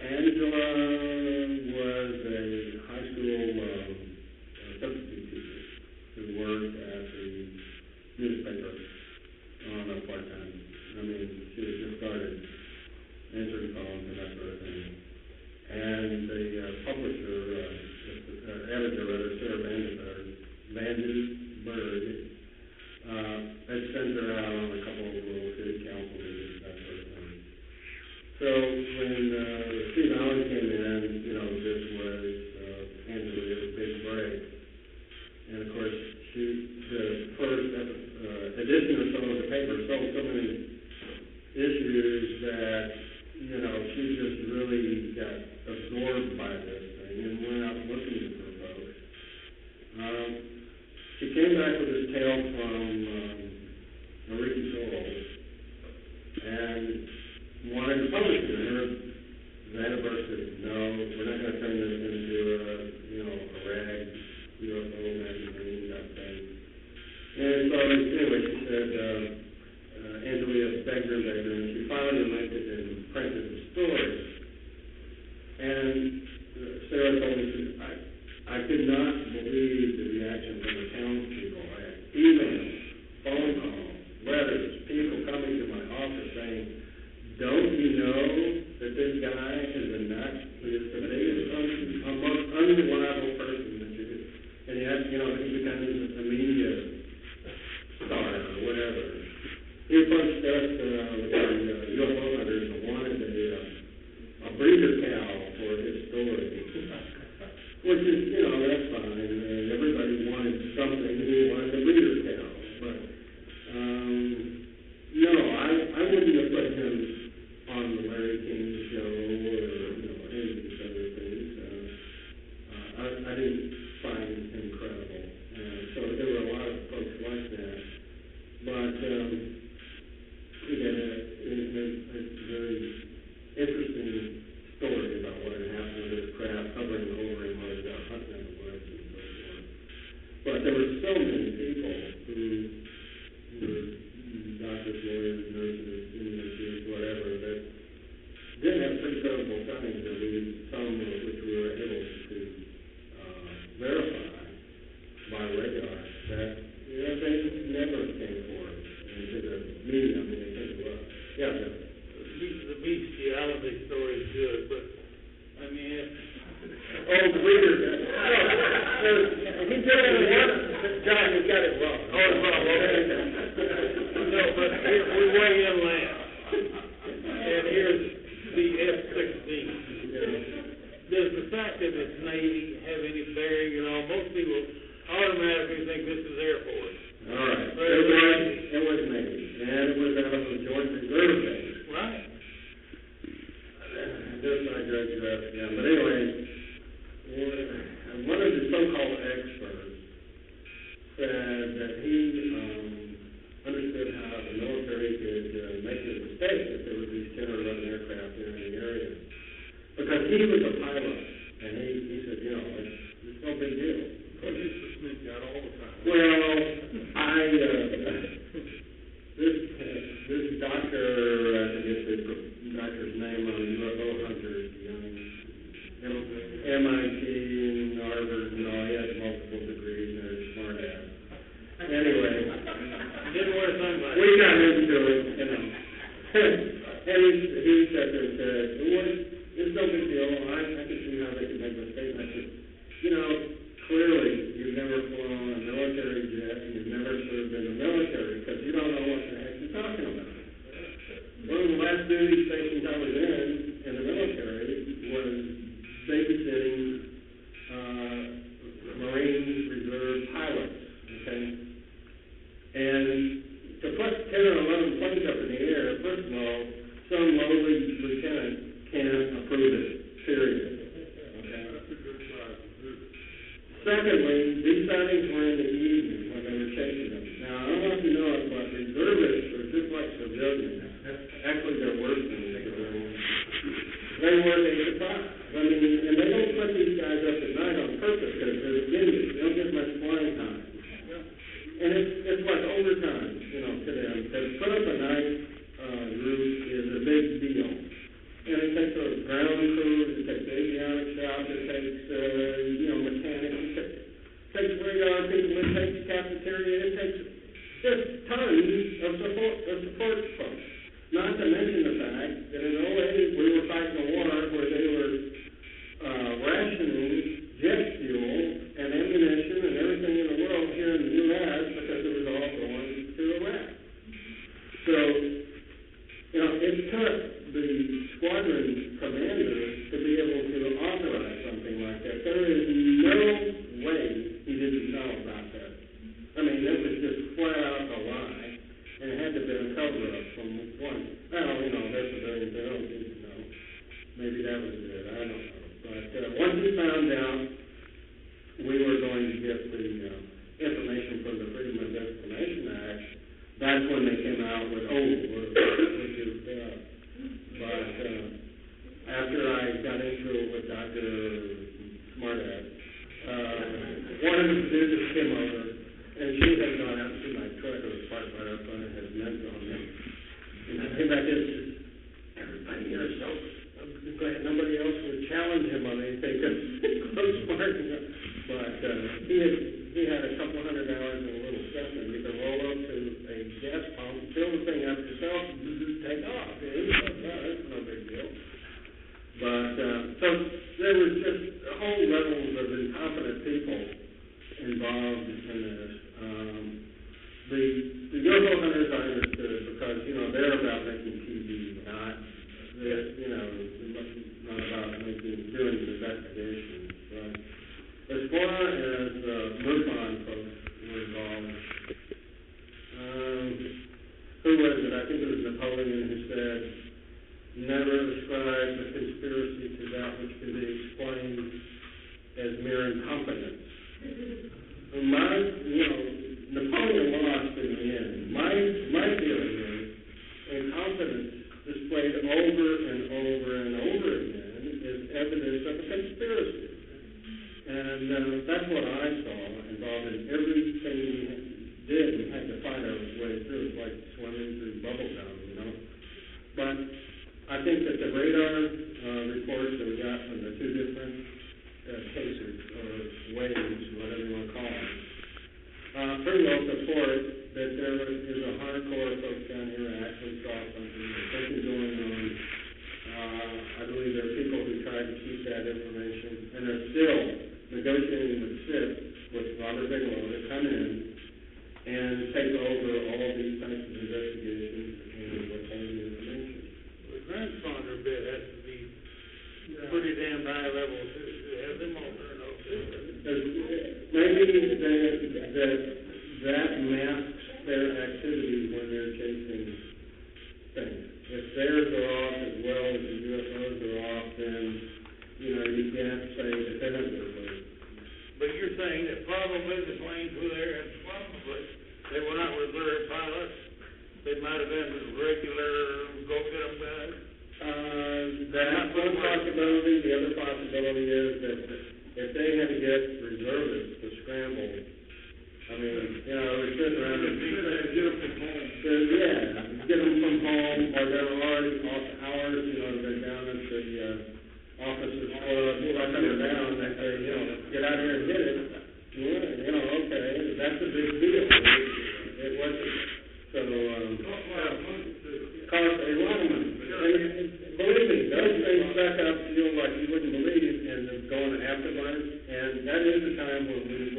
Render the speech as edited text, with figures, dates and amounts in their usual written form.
Angela was a high school substitute teacher who worked at the newspaper on a part-time. I mean, she had just started answering phones and that sort of thing. And the publisher, editor, Sarah Vandenberg, had sent her out on a couple of little city council meetings, that sort of thing. So when Steve Allen came in, this was Angela's big break. And of course, the first edition or so of the paper sold so many issues that, she just really got absorbed by this thing and went out looking for folks. She came back with this tale from Ricky Soul and wanted to publish it. Her Vandenberg said, no, we're not going to turn this into a rag UFO magazine type thing. And so anyway, she said, Angela begged her, and she finally relented and printed the story. And Sarah told me, I could not believe the reaction from the townspeople. I had emails, phone calls, letters, people coming to my office saying, don't you know that this guy is a nut? He is the biggest, most unreliable person that you could, and yet, he becomes a media star or whatever. He approached us with the UFO hunters and wanted a breeder cow for his story, which is, that's fine. Everybody wanted something. He wanted a breeder cow. But, no, I wouldn't have put him on the Larry King show or, any of these other things. I didn't find him credible. So there were a lot of folks like that. But, a very interesting story about what had happened with this craft hovering over him while he was out hunting in the woods and so forth. But there were so many people who were doctors, lawyers, nurses, engineers, whatever, that did have pretty credible sightings, at least some of which we were able to verify by radar, that they never came forward into the media. I mean, they came to us. Yeah, the bestiality story is good, but I mean, the breeder guy. He did it once. John, you got it wrong. Oh, it's wrong. No, but here we weigh inland, and here's the F-16. Does the fact that it's Navy have any bearing at all? Most people automatically think this is Air Force. All right. It was Navy, and it was out of the Georgia Reserve Base. Right. Just I digress again. But anyway, one of the so-called experts said that he understood how the military could make a mistake if there were these 10 or 11 aircraft in the area. Because he was a pilot, and he said, it's no big deal. He used to sneak out all the time. Well, this doctor, I forget the doctor's name on UFO hunters, MIT and Harvard and all, he had multiple degrees and a smart ass. Anyway, didn't wear sunglasses. We got into it, and he sat there and said, it's no big deal. I can see how they can make mistakes. I said, clearly you've never flown a military jet and you've never served in the military because you don't know what the heck you're talking about. One of the last duty stations I was in the military was babysitting Marine Reserve pilots, okay? And to put 10 or 11 planes up in the air, first of all, some lowly lieutenant can't approve it, period. Secondly, these sightings were in the evening when they were chasing them. Now, I don't know if you know it, but reservists are just like civilians. Actually, they're worse than civilians. They work 8 to 5. I mean, and they don't put these guys up at night on purpose because they're idiots. They don't get much flying time. And it's like overtime, to them. To put up a night group is a big deal. And it takes a ground crew maybe that was it, I don't know. But, once he found out we were going to get the, information from the Freedom of Information Act, that's when they came out with, we'll do that. But, after I got into it with Dr. Smartass, wanted to do the skim over, and she had gone out to my truck, it was parked right up front, it had meds on it. And I came back in and said, everybody here is so glad nobody else would challenge him on anything, because close smart enough. But, he had a couple $100 in a little stuff, and you could roll up to a gas pump, fill the thing up yourself, and just take off. And he was like, well, that's no big deal. But, so there was just a whole levels of incompetent people involved in this. The UFO hunters I understood because, they're about making TV, not about doing investigations. But as far as MUFON folks were involved, who was it? I think it was Napoleon who said, never ascribe the conspiracy to that which can be explained as mere incompetence. Napoleon lost in the end. My feeling is incompetence displayed over and over and over again is evidence of a conspiracy. And that's what I saw involved in everything we did. We had to fight our way through. It's like swimming through bubble gum, But I think that the radar reports that we got from the two different cases, or waves, whatever you want to call them, pretty well support that there is a hardcore folks down here that actually saw something, there's something going on. I believe there are people who tried to keep that information, and they're still negotiating with SIP, with Robert Bigelow, to come in and take over all these types of investigations and withhold the information. The transponder bit has to be pretty damn high level too, to have them all turn over. Maybe that masks their activities when they're chasing things. If theirs are off as well as the UFOs are off, then, you can't say definitively. But you're saying that probably the planes were there, and probably they were not reserve pilots. They might have been regular go-get-em guys. That's one possibility. The other possibility is that if they had to get reservists to scramble, we're sitting around and get them from home. Get them from home, or they're already off hours, they're down at the offices club, they're down, they say, get out here and get it. Okay, that's a big deal. It wasn't. So, cost a lot of money. And believe me, those things back up like you wouldn't believe, and they're going afterwards, and that is the time when we